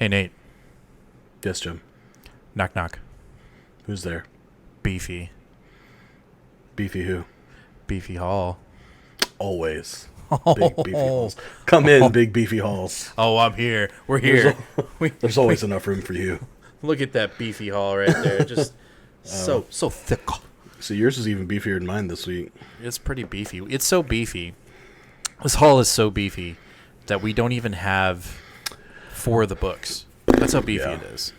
Hey, Nate. Yes, Jim. Knock, knock. Who's there? Beefy. Beefy who? Beefy Hall. Always. Big beefy halls. Come in, big beefy halls. Oh, I'm here. We're here. There's always enough room for you. Look at that Beefy Hall right there. Just so thick. So yours is even beefier than mine this week. It's pretty beefy. It's so beefy. This hall is so beefy that we don't even have 4 of the books. That's how beefy it is.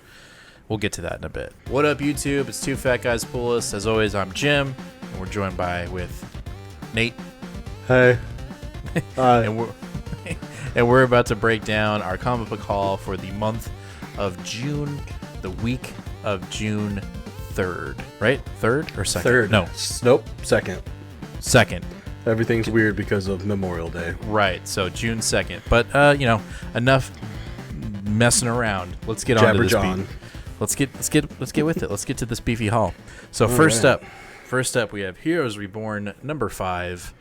We'll get to that in a bit. What up, YouTube? It's Two Fat Guys Pull Us. As always, I'm Jim, and we're joined with Nate. Hey. Hi. and we're about to break down our comic book haul for the month of June, the week of June 3rd. Right? 3rd or 2nd? 3rd. No. Nope. 2nd. 2nd. Everything's weird because of Memorial Day. Right. So June 2nd. But enough messing around. Let's get on to this. Let's get with it. Let's get to this beefy haul. So first up, we have Heroes Reborn number 5.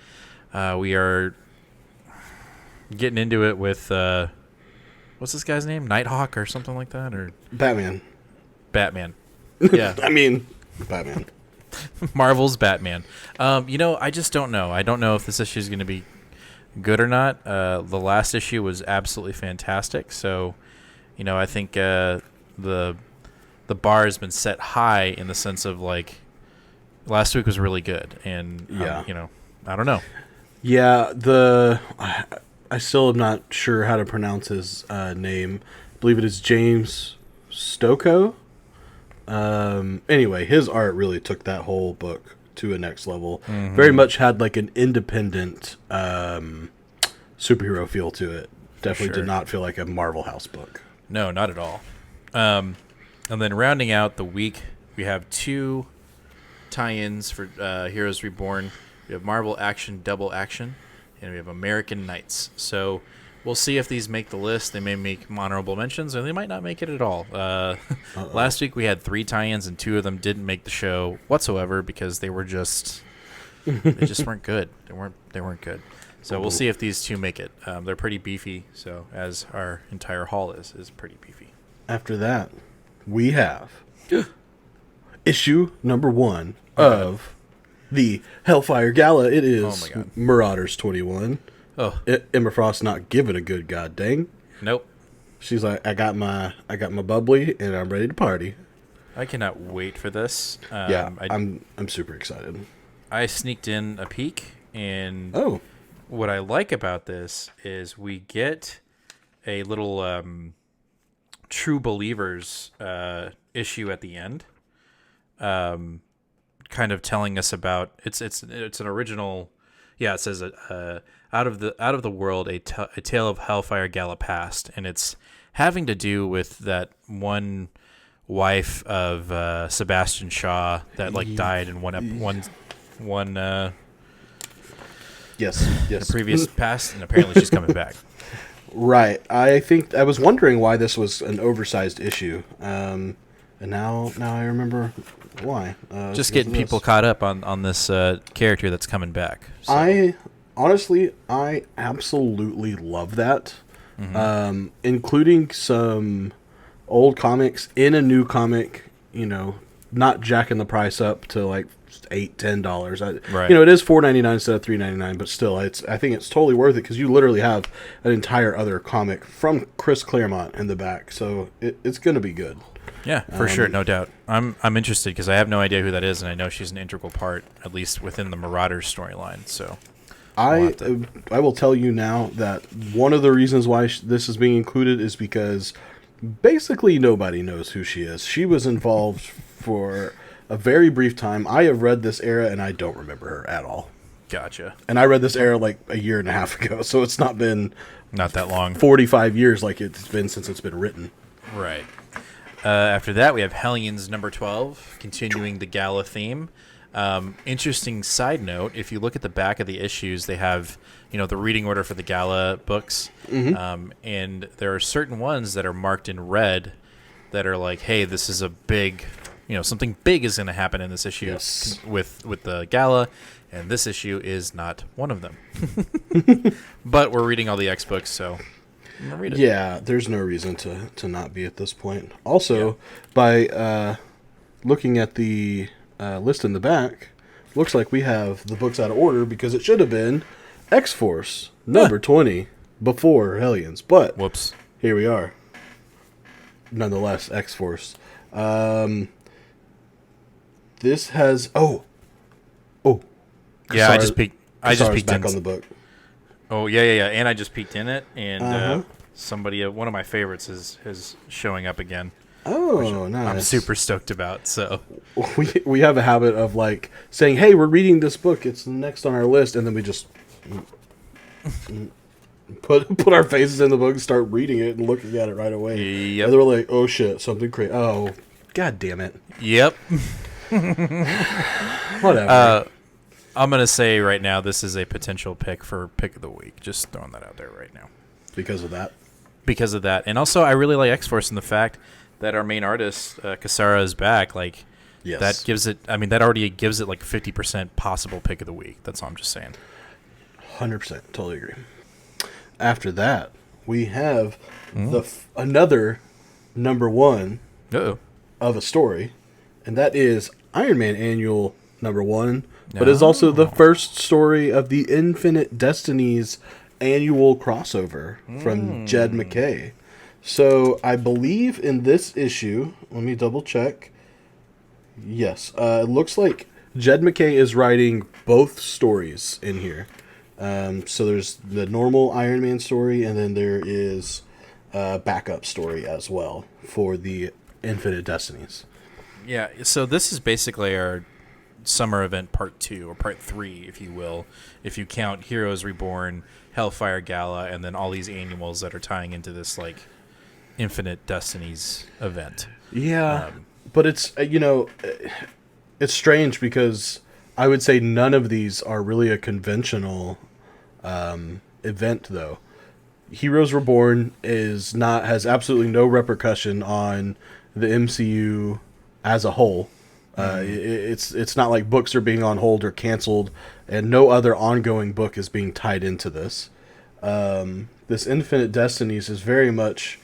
We are getting into it with what's this guy's name? Nighthawk or something like that, or Batman. Yeah. I mean, Batman. Marvel's Batman. I just don't know. I don't know if this issue is going to be good or not. The last issue was absolutely fantastic. So, I think the bar has been set high in the sense of like last week was really good, and I don't know. Yeah, I still am not sure how to pronounce his name. I believe it is James Stokoe. Anyway, his art really took that whole book to a next level. Mm-hmm. Very much had like an independent superhero feel to it. Definitely did not feel like a Marvel House book. No, not at all. And then rounding out the week, we have 2 tie-ins for Heroes Reborn. We have Marvel Action Double Action, and we have American Knights. So we'll see if these make the list. They may make honorable mentions, or they might not make it at all. Last week we had 3 tie-ins, and 2 of them didn't make the show whatsoever because they were just they just weren't good. They weren't good. So we'll see if these 2 make it. They're pretty beefy, so as our entire haul is pretty beefy. After that, we have issue number 1 of the Hell Fire Gala. It is Marauders 21. Oh, Emma Frost not giving a good god dang. Nope. She's like, I got my bubbly and I'm ready to party. I cannot wait for this. I'm super excited. I sneaked in a peek, and what I like about this is we get a little True Believers issue at the end, kind of telling us about it's an original. Yeah, it says out of the world a tale of Hell Fire Gala past, and it's having to do with that one wife of Sebastian Shaw that died in one yes previous past, and apparently she's coming back. Right. I think I was wondering why this was an oversized issue, and now I remember why. Just getting people caught up on this character that's coming back. So. I absolutely love that, including some old comics in a new comic. Not jacking the price up to like $8-10. Right. It is $4.99 instead of $3.99, but still, I think it's totally worth it because you literally have an entire other comic from Chris Claremont in the back, so it's going to be good. Yeah, for sure, no doubt. I'm interested because I have no idea who that is, and I know she's an integral part, at least within the Marauders storyline. So, I will tell you now that one of the reasons why this is being included is because basically nobody knows who she is. She was involved for a very brief time. I have read this era, and I don't remember her at all. Gotcha. And I read this era like a year and a half ago, so it's not been not that long. 45 years like it's been since it's been written. Right. After that, we have Hellions number 12, continuing the Gala theme. Interesting side note, if you look at the back of the issues, they have, the reading order for the Gala books. Mm-hmm. And there are certain ones that are marked in red that are like, hey, this is a big, something big is going to happen in this issue with the Gala. And this issue is not one of them. But we're reading all the X books, so I'm gonna read it. Yeah, there's no reason to not be at this point. Also, by looking at the list in the back, looks like we have the books out of order because it should have been X-Force number 20 before Hellions. But Whoops. here we are. Nonetheless, X-Force. This has... Oh. Yeah, I just peeked. I just Kasara's peeked back in. on the book. Oh yeah. And I just peeked in it, and somebody, one of my favorites, is showing up again. Oh, nice. I'm super stoked about. So we have a habit of like saying, "Hey, we're reading this book. It's next on our list," and then we just put our faces in the book and start reading it and looking at it right away. Yep. And then we're like, "Oh shit, something crazy! Oh, god damn it!" Yep. Whatever. I'm gonna say right now this is a potential pick for pick of the week. Just throwing that out there right now. Because of that, And also I really like X-Force and the fact that our main artist Kasara is back. Like, yes, that gives it. I mean, that already gives it like 50% possible pick of the week. That's all I'm just saying. 100%, totally agree. After that, we have another number one Uh-oh. of a story, and that is Iron Man Annual number 1, but is also the first story of the Infinite Destinies annual crossover from Jed MacKay. So I believe in this issue, let me double check. Yes, it looks like Jed MacKay is writing both stories in here. So there's the normal Iron Man story, and then there is a backup story as well for the Infinite Destinies. Yeah. So this is basically our summer event part 2 or part 3, if you will, if you count Heroes Reborn, Hell Fire Gala, and then all these annuals that are tying into this like Infinite Destinies event. Yeah, but it's it's strange because I would say none of these are really a conventional event, though. Heroes Reborn has absolutely no repercussion on the MCU as a whole. It's not like books are being on hold or canceled, and no other ongoing book is being tied into this. This Infinite Destinies is very much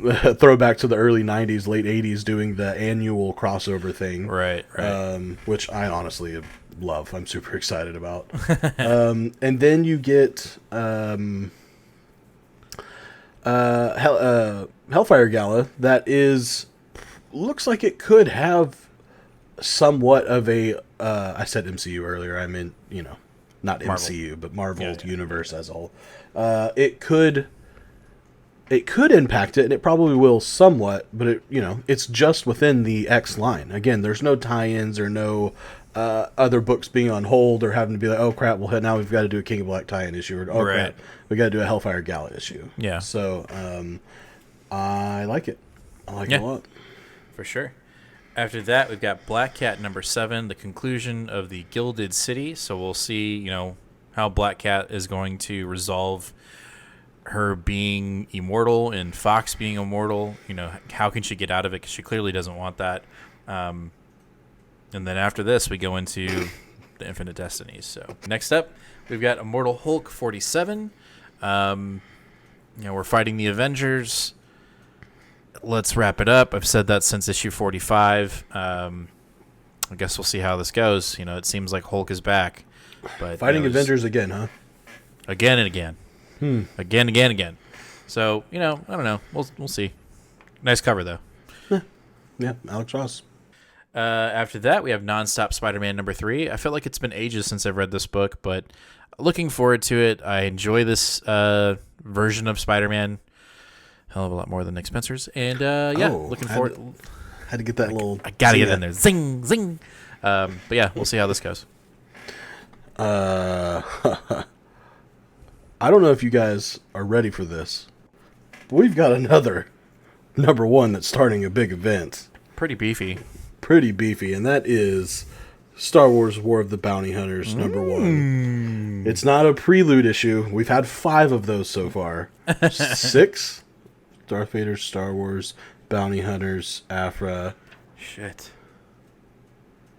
a throwback to the early 90s, late 80s, doing the annual crossover thing. Right. Which I honestly love. I'm super excited about. And then you get Hellfire Gala that looks like it could have somewhat of a I said MCU earlier, I meant, not Marvel. MCU, but Marvel universe as a whole. It could impact it, and it probably will somewhat, but it's just within the X line. Again, there's no tie-ins or no other books being on hold or having to be like, oh crap, well now we've got to do a King of Black tie-in issue, or oh crap, we got to do a Hellfire Gala issue. Yeah. So I like it. I like it a lot. For sure. After that, we've got Black Cat number 7, the conclusion of the Gilded City. So we'll see, how Black Cat is going to resolve her being immortal and Fox being immortal. How can she get out of it? Because she clearly doesn't want that. And then after this, we go into the Infinite Destinies. So next up, we've got Immortal Hulk 47. We're fighting the Avengers. Let's wrap it up. I've said that since issue 45. I guess we'll see how this goes. It seems like Hulk is back. But fighting Avengers again, huh? Again and again. Again. So, I don't know. We'll see. Nice cover, though. Yeah, Alex Ross. After that, we have Nonstop Spider-Man number 3. I feel like it's been ages since I've read this book, but looking forward to it. I enjoy this version of Spider-Man hell of a lot more than Nick Spencer's. And, looking forward. Had to get that little... I got to get it in there. Zing, zing. But, yeah, we'll see how this goes. I don't know if you guys are ready for this, but we've got another number 1 that's starting a big event. Pretty beefy, and that is Star Wars War of the Bounty Hunters number 1. It's not a prelude issue. We've had 5 of those so far. 6? Darth Vader, Star Wars, Bounty Hunters, Aphra. Shit.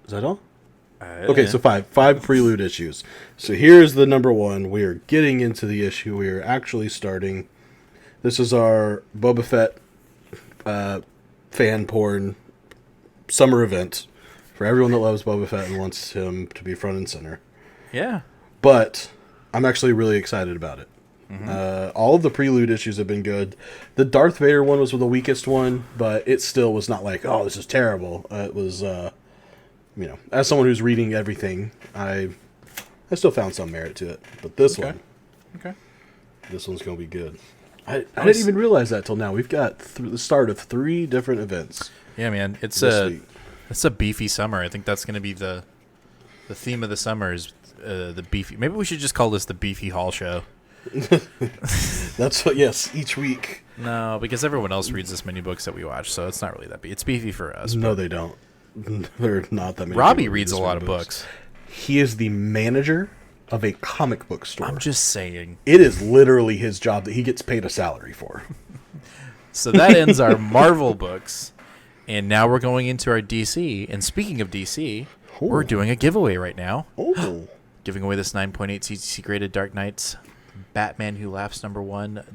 Is that all? Okay, so 5 prelude issues. So here's the number 1. We are getting into the issue. We are actually starting. This is our Boba Fett fan porn summer event for everyone that loves Boba Fett and wants him to be front and center. Yeah. But I'm actually really excited about it. All of the prelude issues have been good. The Darth Vader one was the weakest one, but it still was not like, oh, this is terrible. It was, as someone who's reading everything, I still found some merit to it. But this one, this one's going to be good. I didn't even realize that till now. We've got the start of 3 different events. Yeah, man. It's a beefy summer. I think that's going to be the theme of the summer is the beefy. Maybe we should just call this the Beefy Haul Show. That's what. Yes, each week. No, because everyone else reads this many books that we watch, so it's not really that beefy. It's beefy for us. No, they don't. They're not that many. Robbie reads a lot of books. He is the manager of a comic book store. I'm just saying. It is literally his job that he gets paid a salary for. So that ends our Marvel books, and now we're going into our DC. And speaking of DC, we're doing a giveaway right now. Oh. Giving away this 9.8 CC graded Dark Knights Batman Who Laughs #1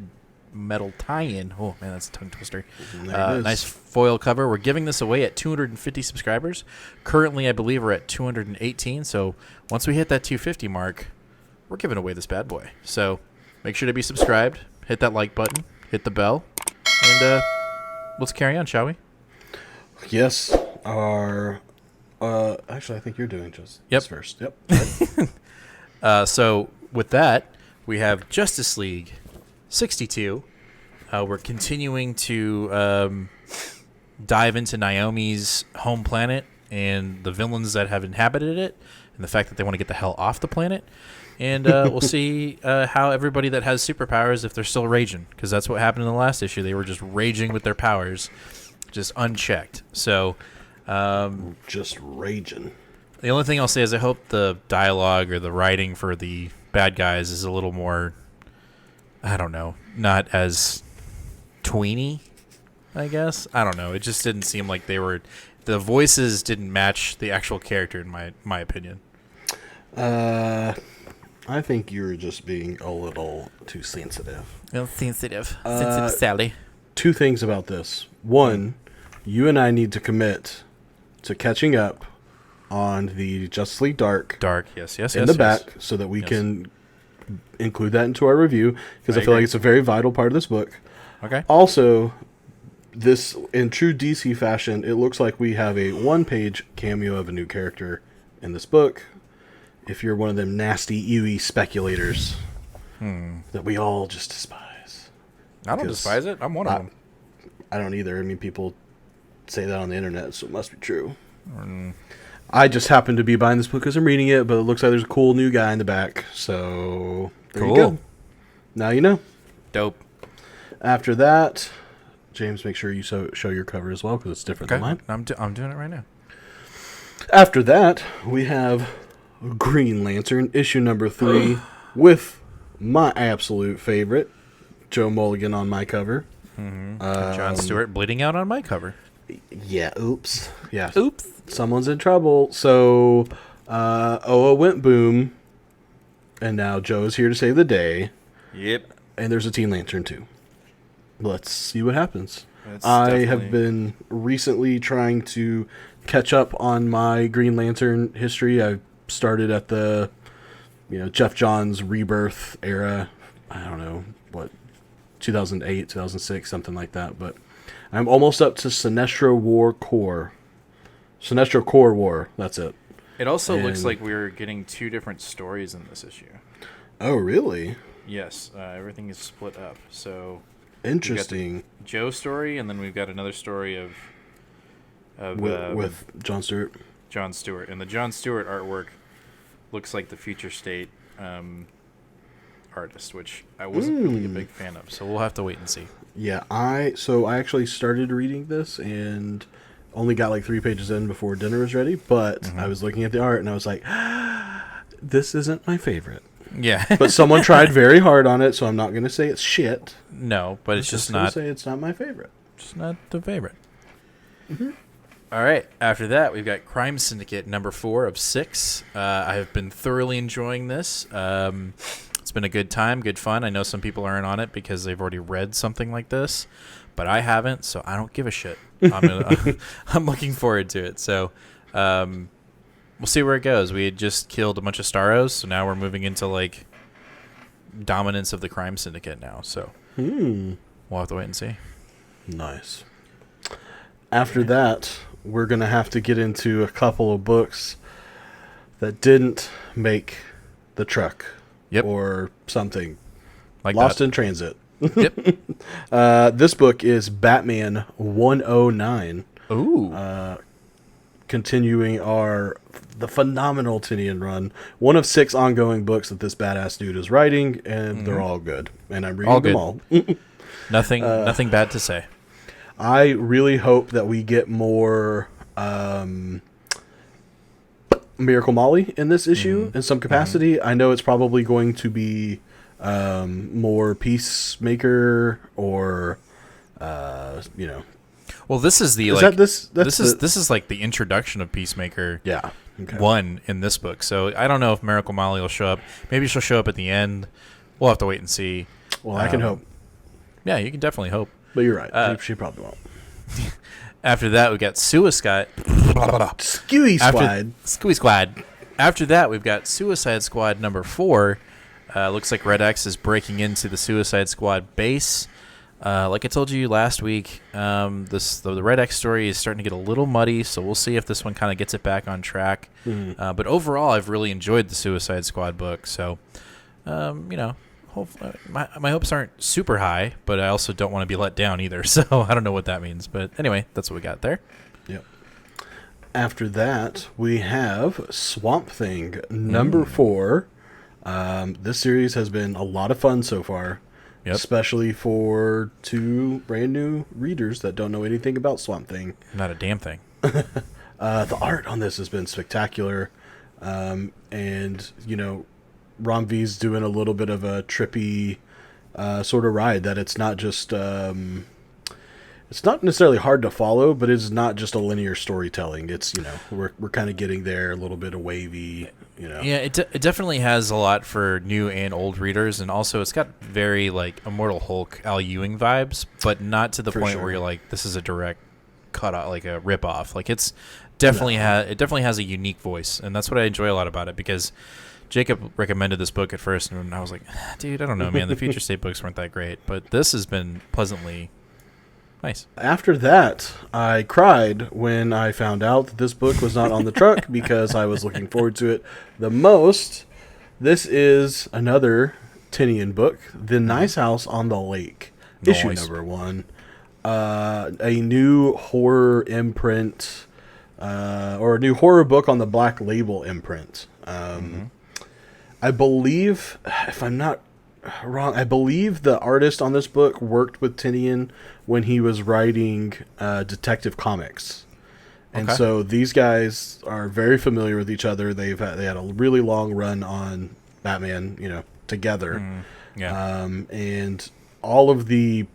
metal tie-in. Oh man, that's a tongue twister. Nice foil cover. We're giving this away at 250 subscribers. Currently, I believe we're at 218. So once we hit that 250 mark, we're giving away this bad boy. So make sure to be subscribed. Hit that like button. Hit the bell. And let's carry on, shall we? Yes. Actually, I think you're doing just first. Yep. So with that, we have Justice League 62. We're continuing to dive into Naomi's home planet and the villains that have inhabited it and the fact that they want to get the hell off the planet. And we'll see how everybody that has superpowers, if they're still raging, because that's what happened in the last issue. They were just raging with their powers, just unchecked. So just raging. The only thing I'll say is I hope the dialogue or the writing for the bad guys is a little more, I don't know, not as tweeny, I guess. I don't know. It just didn't seem like they were, the voices didn't match the actual character in my opinion. I think you're just being a little too sensitive. Sensitive Sally. 2 things about this. 1, you and I need to commit to catching up on the Justice League Dark, yes, in the back, so that we can include that into our review, because I feel like it's a very vital part of this book. Okay. Also, this, in true DC fashion, it looks like we have a 1-page cameo of a new character in this book. If you're one of them nasty, ewy speculators that we all just despise. I don't despise it. I'm one of them. I don't either. I mean, people say that on the internet, so it must be true. I just happen to be buying this book because I'm reading it, but it looks like there's a cool new guy in the back. So there you go. Now you know. Dope. After that, James, make sure you show your cover as well because it's different than mine. I'm doing it right now. After that, we have Green Lantern, issue number 3, with my absolute favorite, Joe Mulligan on my cover. John Stewart bleeding out on my cover. Yeah, oops. Yeah. Oops. Someone's in trouble. So, Oa went boom, and now Joe's here to save the day. Yep. And there's a Teen Lantern too. Let's see what happens. I have been recently trying to catch up on my Green Lantern history. I started at the, Jeff Johns rebirth era. I don't know, 2008, 2006, something like that. But I'm almost up to Sinestro Corps War, that's it. It also looks like we're getting 2 different stories in this issue. Oh, really? Yes, everything is split up. So interesting. Joe story, and then we've got another story of with John Stewart. John Stewart, and the John Stewart artwork looks like the Future State artist, which I wasn't really a big fan of. So we'll have to wait and see. Yeah, I actually started reading this and only got like 3 pages in before dinner was ready. But I was looking at the art and I was like, this isn't my favorite. Yeah. But someone tried very hard on it, so I'm not going to say it's shit. No, but it's just not. I'm say it's not my favorite. Just not the favorite. All right. After that, we've got Crime Syndicate number 4 of 6. I have been thoroughly enjoying this. It's It's been a good time, good fun. I know some people aren't on it because they've already read something like this, but I haven't, so I don't give a shit. I'm looking forward to it. So we'll see where it goes. We had just killed a bunch of Staros, so now we're moving into like dominance of the crime syndicate now. So we'll have to wait and see. Nice. After that, we're going to have to get into a couple of books that didn't make the truck. Yep. Or something. Like Lost that. in Transit. Yep. This book is Batman 109. Ooh. Continuing the phenomenal Tinian run. One of 6 ongoing books that this badass dude is writing, and they're all good. And I'm reading them all. Nothing bad to say. I really hope that we get more Miracle Molly in this issue in some capacity. I know it's probably going to be more Peacemaker or Well, this is the this is like the introduction of Peacemaker. Yeah. Okay. 1 in this book. So I don't know if Miracle Molly will show up. Maybe she'll show up at the end. We'll have to wait and see. Well, I can hope. Yeah, you can definitely hope. But you're right. She probably won't. After that, we've got Suicide Squad. After that, we've got Suicide Squad number 4. Looks like Red X is breaking into the Suicide Squad base. Like I told you last week, the Red X story is starting to get a little muddy, so we'll see if this one kind of gets it back on track. But overall, I've really enjoyed the Suicide Squad book. So, hopefully, my hopes aren't super high, but I also don't want to be let down either. So I don't know what that means. But anyway, that's what we got there. Yep. After that, we have Swamp Thing number 4. This series has been a lot of fun so far. Yep. Especially for 2 brand new readers that don't know anything about Swamp Thing. Not a damn thing. The art on this has been spectacular. And, Ron V's doing a little bit of a trippy sort of ride that it's not just... it's not necessarily hard to follow, but it's not just a linear storytelling. It's, we're kind of getting there, a little bit of wavy, Yeah, it definitely has a lot for new and old readers, and also it's got very, like, Immortal Hulk, Al Ewing vibes, but not to the point where you're like, this is a direct cut out, like a rip-off. Like, it definitely has a unique voice, and that's what I enjoy a lot about it, because Jacob recommended this book at first, and I was like, dude, I don't know, man. The Future State books weren't that great, but this has been pleasantly... nice. After that, I cried when I found out that this book was not on the truck because I was looking forward to it the most. This is another Tinian book, The Nice House on the Lake, issue number 1. A new horror imprint, or a new horror book on the Black Label imprint. I believe, if I'm not wrong, I believe the artist on this book worked with Tinian when he was writing Detective Comics, and so these guys are very familiar with each other. They had a really long run on Batman, together. And all of the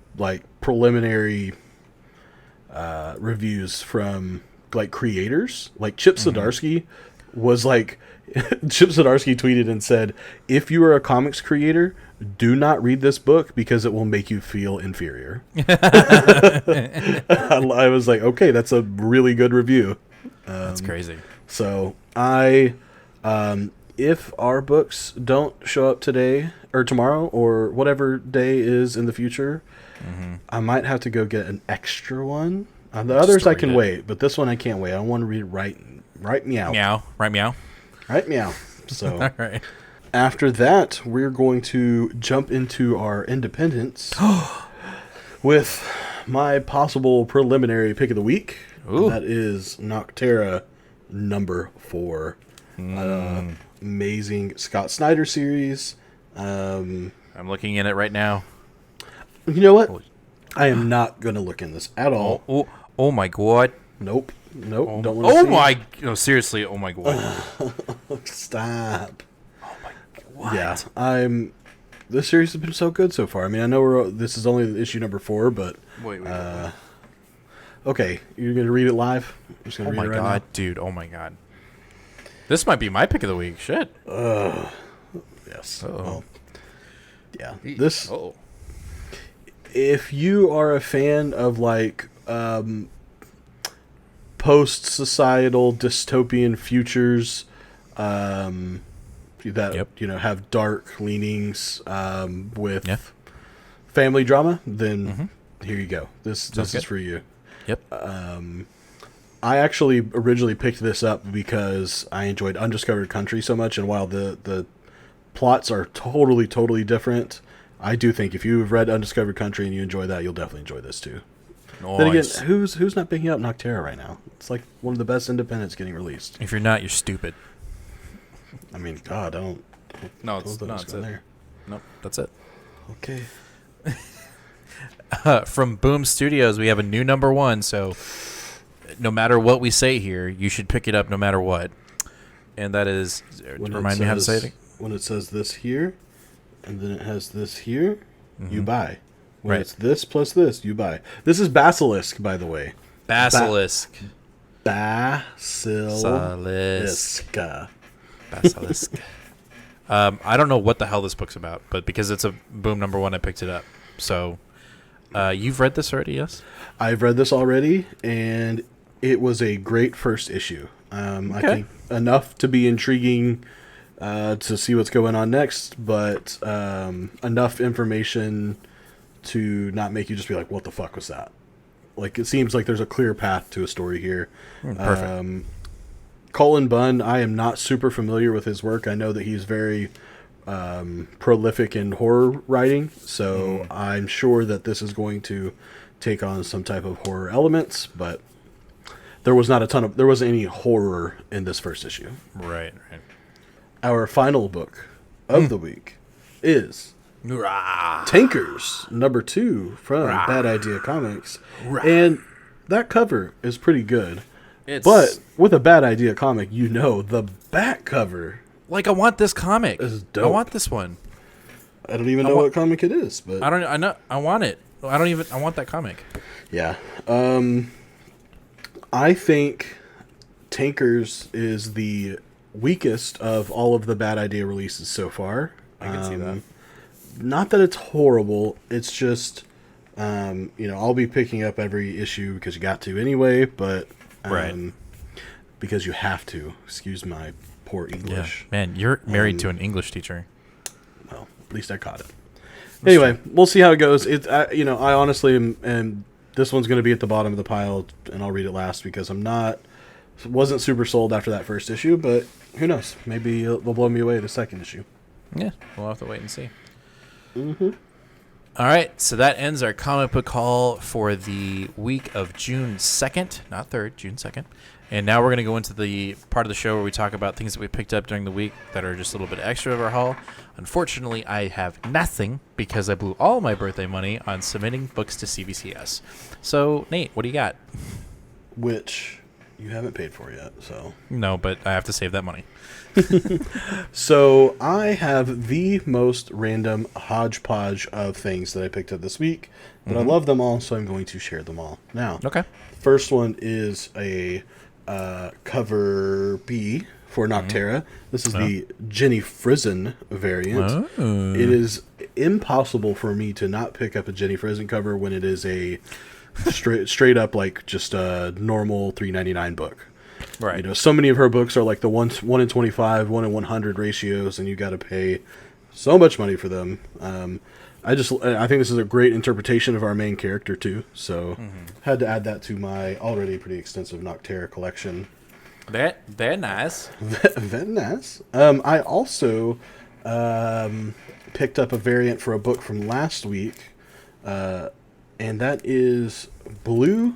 preliminary reviews from creators, like Chip Zdarsky was Chip Zdarsky tweeted and said, if you are a comics creator, do not read this book because it will make you feel inferior. I was like, okay, that's a really good review. That's crazy. So if our books don't show up today or tomorrow or whatever day is in the future, I might have to go get an extra one. The others I can wait, but this one I can't wait. I want to read right meow. Meow. Right meow. Right meow. So all right. After that, we're going to jump into our independents with my possible preliminary pick of the week. Ooh. That is Noctera number 4. Amazing Scott Snyder series. I'm looking in it right now. You know what? I am not going to look in this at all. Oh my god. Nope. Oh, don't want to see my... No, seriously, oh my god. Stop. Oh my... What? Yeah, this series has been so good so far. I mean, I know this is only issue number 4, but... Wait. Okay, you're going to read it live? I'm just gonna read it right now. Dude, oh my god. This might be my pick of the week. Shit. Yes. Well, Yeah. This. Oh. If you are a fan of like post-societal dystopian futures that have dark leanings with family drama, then here you go. This is for you. Yep. I actually originally picked this up because I enjoyed Undiscovered Country so much, and while the plots are totally different, I do think if you've read Undiscovered Country and you enjoy that, you'll definitely enjoy this too. Nice. Then again, who's not picking up Noctera right now? It's like one of the best independents getting released. If you're not, you're stupid. I mean, God, I don't. No, it's not there. Nope, that's it. Okay. From Boom Studios, we have a new number 1. So, no matter what we say here, you should pick it up no matter what. And that is, remind me how to say it. When it says this here, and then it has this here, you buy. When it's this plus this, you buy. This is Basilisk, by the way. Basilisk. Basilisk. Basilisk. I don't know what the hell this book's about, but because it's a Boom number 1, I picked it up. So, you've read this already, yes? I've read this already, and it was a great first issue. I think enough to be intriguing to see what's going on next, but enough information to not make you just be like, what the fuck was that? Like, it seems like there's a clear path to a story here. Perfect. Cullen Bunn, I am not super familiar with his work. I know that he's very prolific in horror writing, so I'm sure that this is going to take on some type of horror elements, but there wasn't any horror in this first issue. Right. Our final book of the week is Tankers, number 2 from Bad Idea Comics. And that cover is pretty good. But with a Bad Idea comic, the back cover. Like, I want this comic. Is dope. I want this one. I don't even know what comic it is, but I know. I want it. I want that comic. Yeah. I think Tankers is the weakest of all of the Bad Idea releases so far. I can see that. Not that it's horrible. It's just, I'll be picking up every issue because you got to anyway, but because you have to. Excuse my poor English. Yeah. Man, you're married to an English teacher. Well, at least I caught it. Anyway, we'll see how it goes. I honestly am this one's going to be at the bottom of the pile, and I'll read it last because wasn't super sold after that first issue, but who knows? Maybe they'll blow me away the second issue. Yeah, we'll have to wait and see. All right, so that ends our comic book haul for the week of June 2nd, not 3rd, June 2nd. And now we're going to go into the part of the show where we talk about things that we picked up during the week that are just a little bit extra of our haul. Unfortunately, I have nothing because I blew all my birthday money on submitting books to CBCS. So, Nate, what do you got? Which you haven't paid for yet, so. No, but I have to save that money. So I have the most random hodgepodge of things that I picked up this week, but I love them all, so I'm going to share them all now. Okay. First one is a cover B for Noctera. This is the Jenny Frizen variant. It is impossible for me to not pick up a Jenny Frizen cover when it is a straight up like just a normal $3.99 book. Right. So many of her books are like the 1 in 25, 1 in 100 ratios, and you got to pay so much money for them. I think this is a great interpretation of our main character too. So had to add that to my already pretty extensive Noctera collection. Very nice. Very nice. I also picked up a variant for a book from last week, and that is the Blue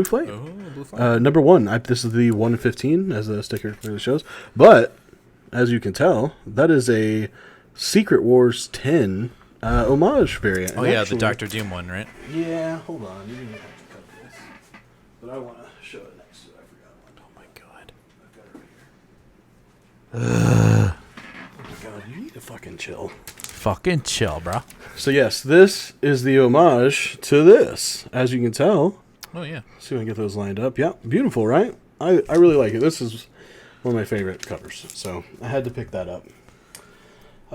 Flame. Oh, Blue Flame. Number 1. This is the 1 in 15, as the sticker clearly shows. But, as you can tell, that is a Secret Wars 10 homage variant. Oh, yeah, the Dr. Doom one, right? Yeah, hold on. You didn't have to cut this. But I want to show it next to it. I forgot one. Oh, my God. I've got it right here. Oh, my God. You need to fucking chill. Fucking chill, bro. So, yes, this is the homage to this. As you can tell. Oh, yeah. See if I can get those lined up. Yeah, beautiful, right? I really like it. This is one of my favorite covers, so I had to pick that up.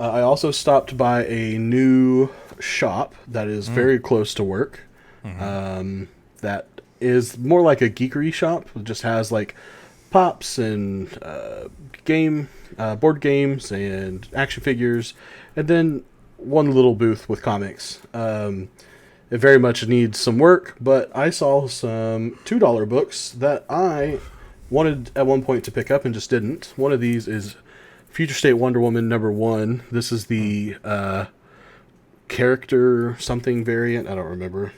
I also stopped by a new shop that is very close to work. That is more like a geekery shop. It just has like pops and board games and action figures, and then one little booth with comics. It very much needs some work, but I saw some $2 books that I wanted at one point to pick up and just didn't. One of these is Future State Wonder Woman #1. This is the character something variant. I don't remember.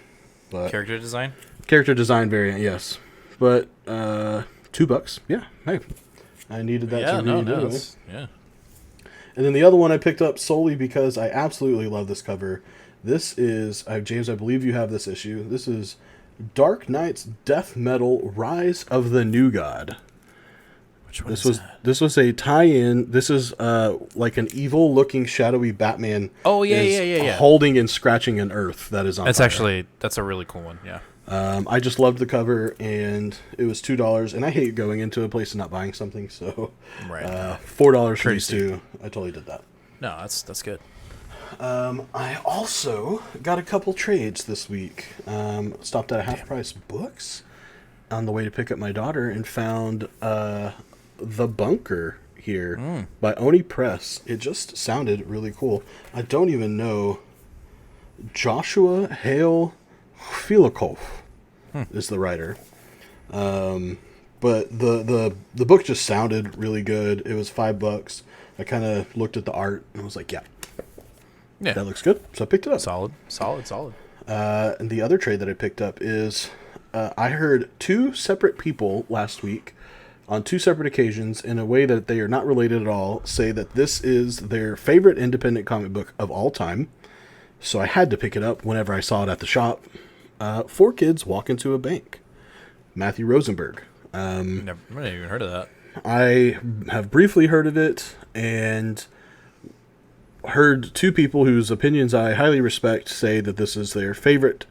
But Character design? Character design variant, yes. But $2. Yeah, hey. I needed that to read anyway. Yeah. And then the other one I picked up solely because I absolutely love this cover. This is, James, I believe you have this issue. This is Dark Knight's Death Metal Rise of the New God. Which one is that? This was a tie-in. This is like an evil-looking, shadowy Batman. Oh, yeah. Holding and scratching an earth that is on fire. That's a really cool one, yeah. I just loved the cover, and it was $2, and I hate going into a place and not buying something, so right. $4 for these two. I totally did that. No, that's good. I also got a couple trades this week. Stopped at a Half Price Books on the way to pick up my daughter and found The Bunker here by Oni Press. It just sounded really cool. I don't even know. Joshua Hale Filikov is the writer. But the book just sounded really good. It was $5. I kind of looked at the art and was like, yeah, that looks good. So I picked it up. Solid. And the other trade that I picked up is I heard two separate people last week on two separate occasions in a way that they are not related at all say that this is their favorite independent comic book of all time. So I had to pick it up whenever I saw it at the shop. 4 Kids Walk Into a Bank. Matthew Rosenberg. Never even heard of that. I have briefly heard of it and heard two people whose opinions I highly respect say that this is their favorite.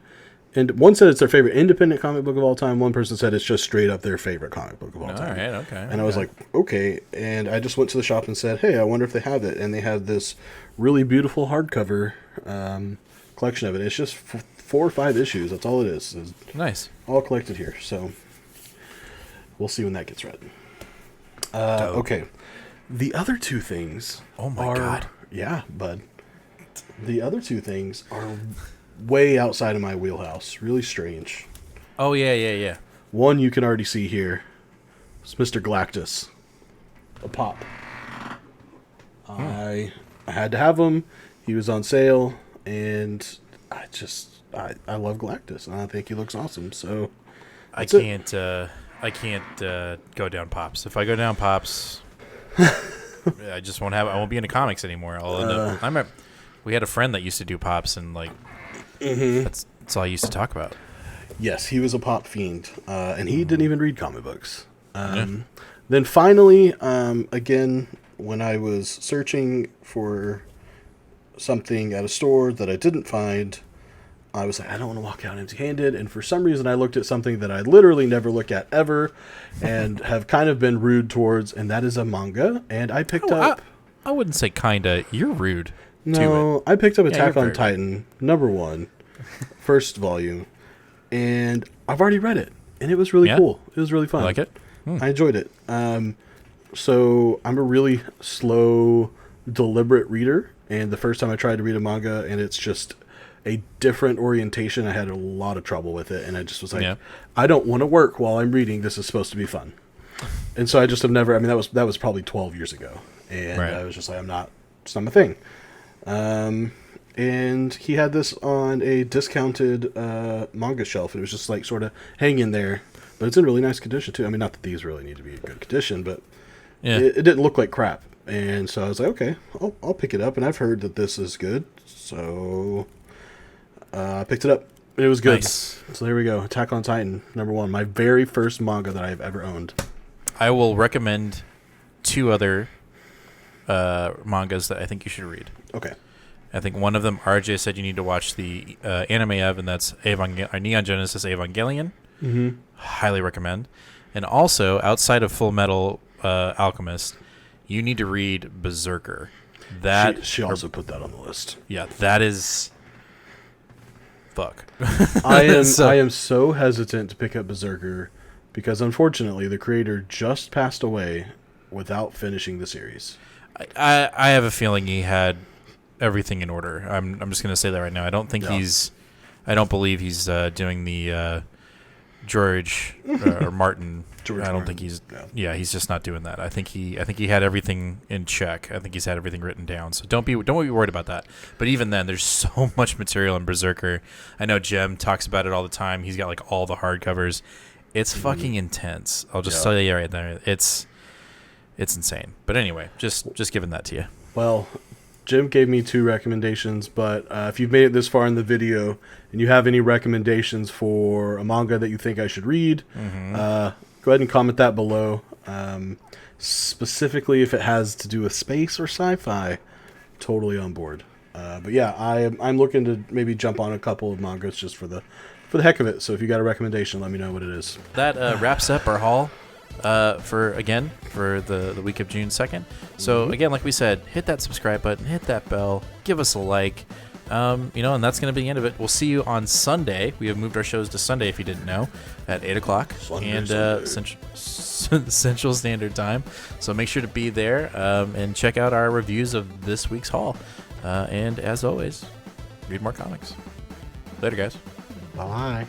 And one said it's their favorite independent comic book of all time. One person said it's just straight up their favorite comic book of all time. All right, okay. And I was like, okay. And I just went to the shop and said, hey, I wonder if they have it. And they had this really beautiful hardcover collection of it. It's just 4 or 5 issues. That's all it is. It's nice. all collected here. So we'll see when that gets read. Okay. The other two things Oh my God. Yeah, bud. The other two things are way outside of my wheelhouse. Really strange. Oh, yeah. One you can already see here. It's Mr. Galactus. A pop. I had to have him. He was on sale, and I love Galactus, and I think he looks awesome. So I can't go down Pops. If I go down Pops, I just won't have. I won't be into comics anymore. I'll end up. We had a friend that used to do Pops, and like that's all I used to talk about. Yes, he was a pop fiend, and he didn't even read comic books. Then finally, again, when I was searching for something at a store that I didn't find, I was like, I don't want to walk out empty-handed. And for some reason, I looked at something that I literally never look at ever and have kind of been rude towards, and that is a manga. And I picked up... I wouldn't say kinda. You're rude to it. I picked up Attack on Titan, #1, first volume. And I've already read it. And it was really cool. It was really fun. You like it? I enjoyed it. So I'm a really slow, deliberate reader. And the first time I tried to read a manga, and it's just a different orientation, I had a lot of trouble with it. And I just was like, I don't want to work while I'm reading. This is supposed to be fun. And so I just have never, I mean, that was probably 12 years ago. And I was just like, it's not my thing. And he had this on a discounted manga shelf. It was just like sort of hanging there. But it's in really nice condition, too. I mean, not that these really need to be in good condition, but it didn't look like crap. And so I was like, okay, I'll pick it up. And I've heard that this is good. So I picked it up. It was good. Nice. So there we go. Attack on Titan, #1. My very first manga that I have ever owned. I will recommend 2 other mangas that I think you should read. Okay. I think one of them, RJ said you need to watch the anime of, and that's Neon Genesis Evangelion. Mm-hmm. Highly recommend. And also, outside of Full Metal Alchemist, you need to read Berserker. That she also put that on the list. Yeah, that is fuck. I am so hesitant to pick up Berserker because unfortunately the creator just passed away without finishing the series. I have a feeling he had everything in order. I'm just gonna say that right now. I don't think I don't believe he's doing the George or Martin. George I don't Martin. think he's. Yeah, he's just not doing that. I think he had everything in check. I think he's had everything written down. So don't be worried about that. But even then, there's so much material in Berserker. I know Jem talks about it all the time. He's got like all the hardcovers. It's fucking intense. I'll just tell you right there. It's insane. But anyway, just giving that to you. Well, Jim gave me 2 recommendations, but if you've made it this far in the video and you have any recommendations for a manga that you think I should read, go ahead and comment that below. Specifically, if it has to do with space or sci-fi, totally on board. But yeah, I'm looking to maybe jump on a couple of mangas just for the heck of it. So if you got a recommendation, let me know what it is. That wraps up our haul for the week of June 2nd. So again, like we said, hit that subscribe button, hit that bell, give us a like. And that's going to be the end of it. We'll see you on Sunday. We have moved our shows to Sunday, if you didn't know, at 8 o'clock Central Standard Time. So make sure to be there and check out our reviews of this week's haul. And as always, read more comics. Later, guys. Bye.